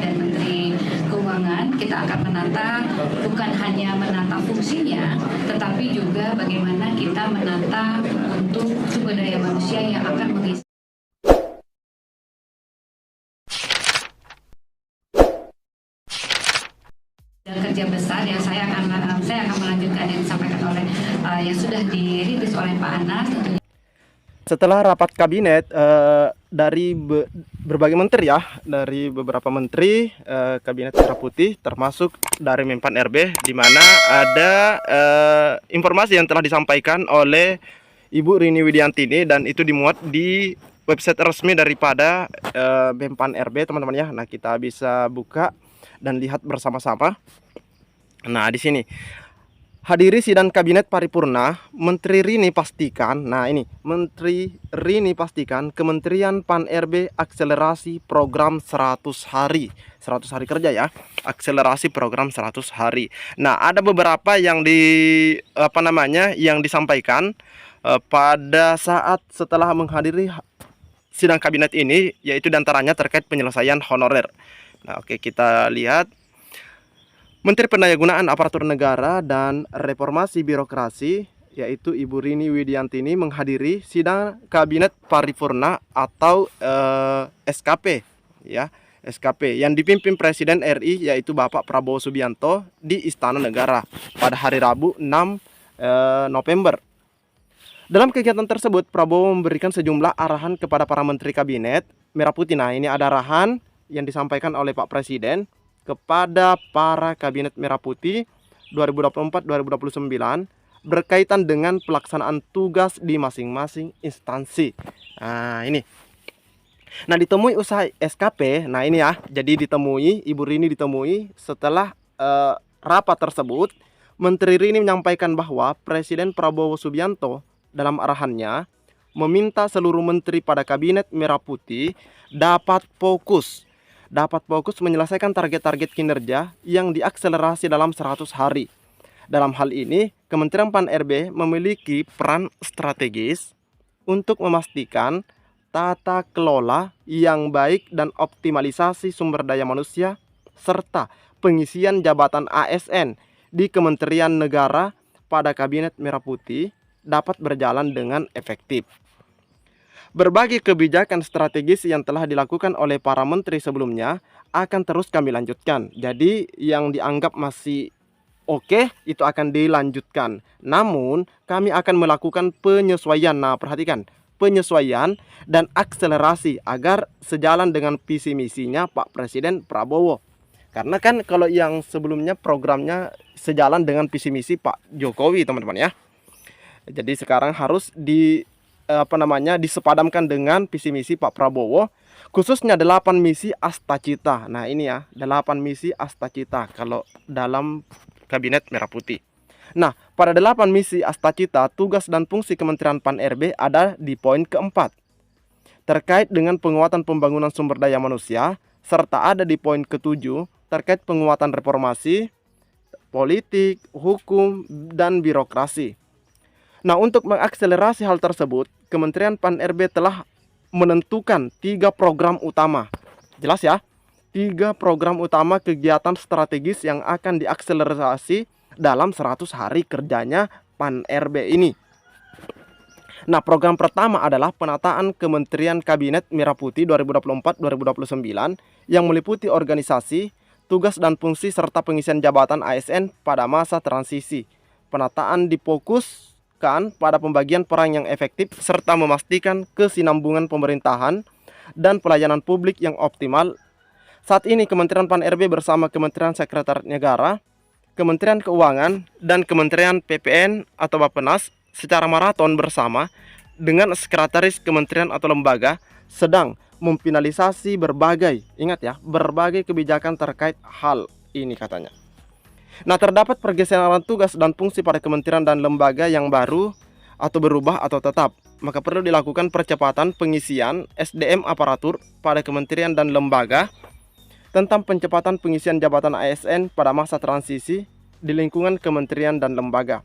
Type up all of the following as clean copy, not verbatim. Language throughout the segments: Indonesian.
dan Menteri Keuangan, kita akan menata bukan hanya menata fungsinya, tetapi juga bagaimana kita menata untuk sumber daya manusia yang akan mengisi kerja besar yang saya akan melanjutkan yang disampaikan oleh yang sudah dirilis oleh Pak Anas. Setelah rapat kabinet dari berbagai menteri ya, dari beberapa menteri kabinet Merah Putih, termasuk dari Menpan RB, di mana ada informasi yang telah disampaikan oleh Ibu Rini Widiantini dan itu dimuat di website resmi daripada Menpan RB, teman-teman ya. Nah, kita bisa buka dan lihat bersama-sama. Nah, di sini hadiri sidang kabinet paripurna, Menteri Rini pastikan, nah ini, Menteri Rini pastikan Kementerian Pan RB akselerasi program 100 hari kerja ya, akselerasi program 100 hari. Nah, ada beberapa yang yang disampaikan pada saat setelah menghadiri sidang kabinet ini, yaitu diantaranya terkait penyelesaian honorer. Nah, oke, kita lihat. Menteri Pendayagunaan Aparatur Negara dan Reformasi Birokrasi, yaitu Ibu Rini Widiantini, menghadiri sidang Kabinet Paripurna atau SKP ya, SKP yang dipimpin Presiden RI yaitu Bapak Prabowo Subianto di Istana Negara pada hari Rabu 6 November. Dalam kegiatan tersebut, Prabowo memberikan sejumlah arahan kepada para menteri Kabinet Merah Putih. Nah, ini ada arahan yang disampaikan oleh Pak Presiden kepada para Kabinet Merah Putih 2024-2029 berkaitan dengan pelaksanaan tugas di masing-masing instansi. Nah, ini. Nah, ditemui usai SKP. Nah, ini ya. Jadi Ibu Rini ditemui setelah rapat tersebut. Menteri Rini menyampaikan bahwa Presiden Prabowo Subianto dalam arahannya meminta seluruh menteri pada Kabinet Merah Putih dapat fokus menyelesaikan target-target kinerja yang diakselerasi dalam 100 hari. Dalam hal ini, Kementerian Pan RB memiliki peran strategis untuk memastikan tata kelola yang baik dan optimalisasi sumber daya manusia serta pengisian jabatan ASN di Kementerian Negara pada Kabinet Merah Putih dapat berjalan dengan efektif. Berbagai kebijakan strategis yang telah dilakukan oleh para menteri sebelumnya akan terus kami lanjutkan. Jadi yang dianggap masih oke itu akan dilanjutkan. Namun kami akan melakukan penyesuaian. Nah, perhatikan, penyesuaian dan akselerasi agar sejalan dengan visi misinya Pak Presiden Prabowo. Karena kan kalau yang sebelumnya programnya sejalan dengan visi misi Pak Jokowi, teman-teman ya. Jadi sekarang harus disepadamkan dengan visi misi Pak Prabowo, khususnya 8 misi Astacita. Nah, ini ya, 8 misi Astacita kalau dalam Kabinet Merah Putih. Nah, pada 8 misi Astacita, tugas dan fungsi Kementerian Pan RB ada di poin keempat, terkait dengan penguatan pembangunan sumber daya manusia, serta ada di poin ketujuh, terkait penguatan reformasi, politik, hukum, dan birokrasi. Nah, untuk mengakselerasi hal tersebut, Kementerian Pan RB telah menentukan 3 program utama. Jelas ya? 3 program utama kegiatan strategis yang akan diakselerasi dalam 100 hari kerjanya Pan RB ini. Nah, program pertama adalah penataan Kementerian Kabinet Merah Putih 2024-2029 yang meliputi organisasi, tugas dan fungsi serta pengisian jabatan ASN pada masa transisi. Penataan difokus pada pembagian peran yang efektif serta memastikan kesinambungan pemerintahan dan pelayanan publik yang optimal. Saat ini Kementerian Pan RB bersama Kementerian Sekretariat Negara, Kementerian Keuangan, dan Kementerian PPN atau Bappenas secara maraton bersama dengan sekretaris kementerian atau lembaga sedang memfinalisasi berbagai kebijakan terkait hal ini katanya. Nah, terdapat pergeseran tugas dan fungsi pada kementerian dan lembaga yang baru atau berubah atau tetap. Maka perlu dilakukan percepatan pengisian SDM aparatur pada kementerian dan lembaga tentang pencepatan pengisian jabatan ASN pada masa transisi di lingkungan kementerian dan lembaga.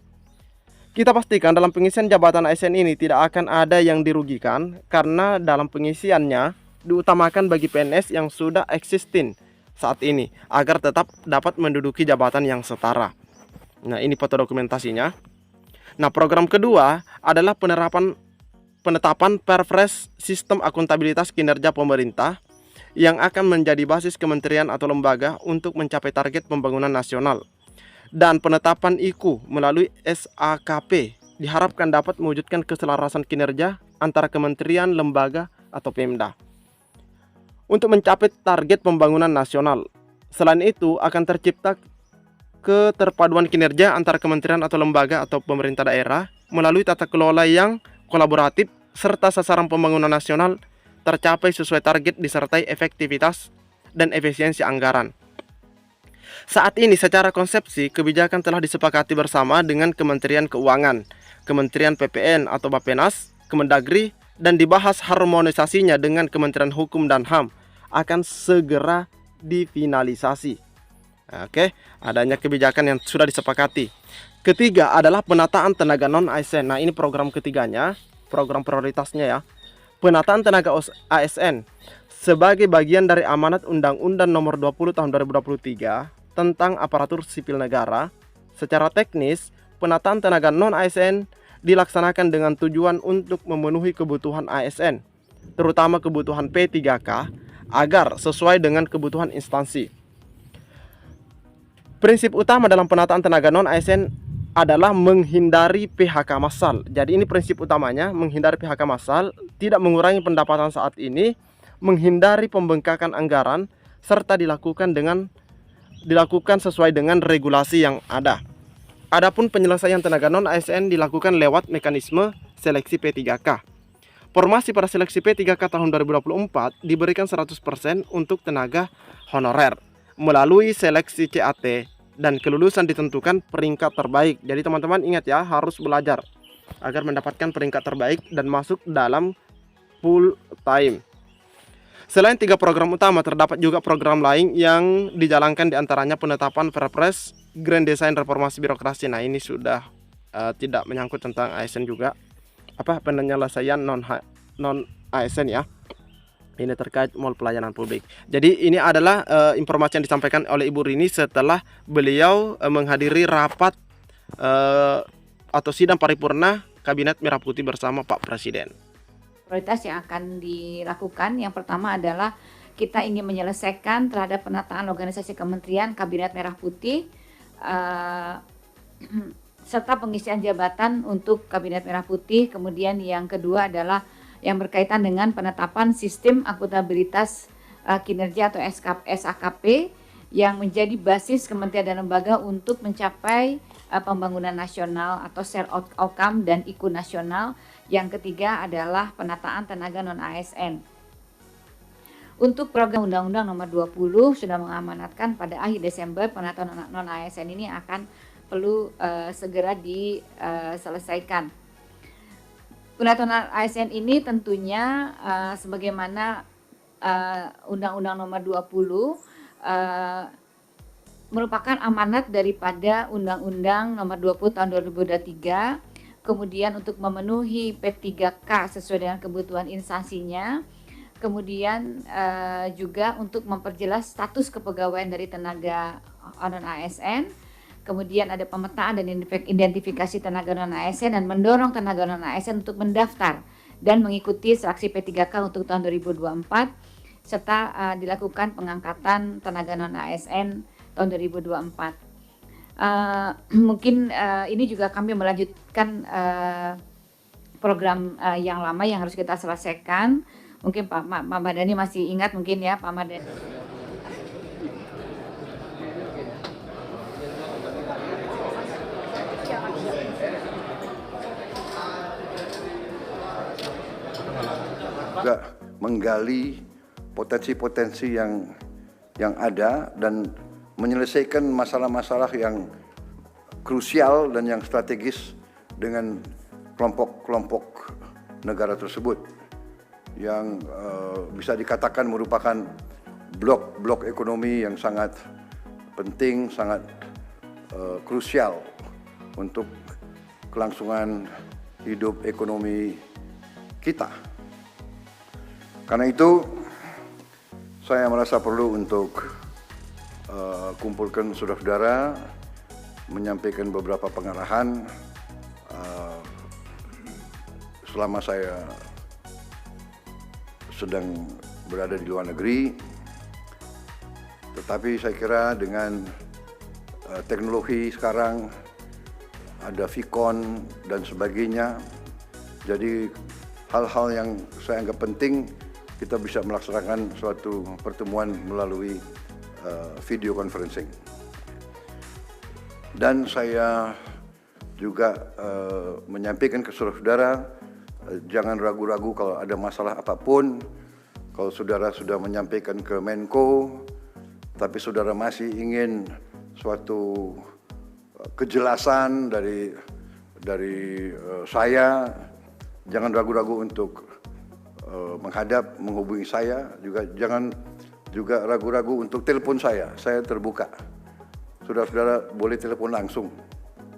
Kita pastikan dalam pengisian jabatan ASN ini tidak akan ada yang dirugikan karena dalam pengisiannya diutamakan bagi PNS yang sudah existing saat ini agar tetap dapat menduduki jabatan yang setara. Nah, ini foto dokumentasinya. Nah, program kedua adalah penetapan Perpres Sistem Akuntabilitas Kinerja Pemerintah yang akan menjadi basis kementerian atau lembaga untuk mencapai target pembangunan nasional. Dan penetapan IKU melalui SAKP diharapkan dapat mewujudkan keselarasan kinerja antara kementerian, lembaga, atau Pemda untuk mencapai target pembangunan nasional. Selain itu, akan tercipta keterpaduan kinerja antara kementerian atau lembaga atau pemerintah daerah melalui tata kelola yang kolaboratif serta sasaran pembangunan nasional tercapai sesuai target disertai efektivitas dan efisiensi anggaran. Saat ini secara konsepsi kebijakan telah disepakati bersama dengan Kementerian Keuangan, Kementerian PPN atau Bappenas, Kemendagri, dan dibahas harmonisasinya dengan Kementerian Hukum dan HAM akan segera difinalisasi. Oke, adanya kebijakan yang sudah disepakati. Ketiga adalah penataan tenaga non-ASN. Nah, ini program ketiganya, program prioritasnya ya. Penataan tenaga ASN sebagai bagian dari amanat Undang-Undang Nomor 20 Tahun 2023 tentang aparatur sipil negara. Secara teknis, penataan tenaga non-ASN dilaksanakan dengan tujuan untuk memenuhi kebutuhan ASN, terutama kebutuhan P3K, agar sesuai dengan kebutuhan instansi. Prinsip utama dalam penataan tenaga non-ASN adalah menghindari PHK massal. Jadi ini prinsip utamanya, menghindari PHK massal, tidak mengurangi pendapatan saat ini, menghindari pembengkakan anggaran, serta dilakukan sesuai dengan regulasi yang ada. Adapun penyelesaian tenaga non-ASN dilakukan lewat mekanisme seleksi P3K. Formasi pada seleksi P3K tahun 2024 diberikan 100% untuk tenaga honorer melalui seleksi CAT, dan kelulusan ditentukan peringkat terbaik. Jadi teman-teman ingat ya, harus belajar agar mendapatkan peringkat terbaik dan masuk dalam full time. Selain 3 program utama, terdapat juga program lain yang dijalankan, diantaranya penetapan Perpres Grand Design Reformasi Birokrasi. Nah, ini sudah tidak menyangkut tentang ASN juga, penyelesaian non ASN ya. Ini terkait mall pelayanan publik. Jadi ini adalah informasi yang disampaikan oleh Ibu Rini setelah beliau menghadiri rapat atau sidang paripurna Kabinet Merah Putih bersama Pak Presiden. Prioritas yang akan dilakukan, yang pertama adalah kita ingin menyelesaikan terhadap penataan organisasi kementerian Kabinet Merah Putih serta pengisian jabatan untuk Kabinet Merah Putih. Kemudian yang kedua adalah yang berkaitan dengan penetapan sistem akuntabilitas kinerja atau SAKP yang menjadi basis kementerian dan lembaga untuk mencapai pembangunan nasional atau share outcome dan IKU nasional. Yang ketiga adalah penataan tenaga non-ASN. Untuk program Undang-Undang Nomor 20 sudah mengamanatkan pada akhir Desember penataan non-ASN ini akan perlu segera diselesaikan. Penataan ASN ini tentunya sebagaimana Undang-Undang Nomor 20 merupakan amanat daripada Undang-Undang Nomor 20 Tahun 2023. Kemudian untuk memenuhi P3K sesuai dengan kebutuhan instansinya. Kemudian juga untuk memperjelas status kepegawaian dari tenaga non-ASN. Kemudian ada pemetaan dan identifikasi tenaga non-ASN dan mendorong tenaga non-ASN untuk mendaftar dan mengikuti seleksi P3K untuk tahun 2024 serta dilakukan pengangkatan tenaga non-ASN tahun 2024. Mungkin ini juga kami melanjutkan program yang lama yang harus kita selesaikan. Mungkin Pak Mardhani masih ingat mungkin ya Pak Mardhani. Juga menggali potensi-potensi yang ada dan menyelesaikan masalah-masalah yang krusial dan yang strategis dengan kelompok-kelompok negara tersebut yang bisa dikatakan merupakan blok ekonomi yang sangat penting, sangat krusial untuk kelangsungan hidup ekonomi kita. Karena itu saya merasa perlu untuk kumpulkan saudara-saudara, menyampaikan beberapa pengarahan selama saya sedang berada di luar negeri. Tetapi saya kira dengan teknologi sekarang, ada Vicon dan sebagainya, jadi hal-hal yang saya anggap penting kita bisa melaksanakan suatu pertemuan melalui video conferencing. Dan saya juga menyampaikan ke saudara-saudara, jangan ragu-ragu kalau ada masalah apapun. Kalau saudara sudah menyampaikan ke Menko, tapi saudara masih ingin suatu kejelasan dari saya, jangan ragu-ragu untuk menghubungi saya. Juga jangan ragu-ragu untuk telepon saya terbuka. Saudara-saudara boleh telepon langsung.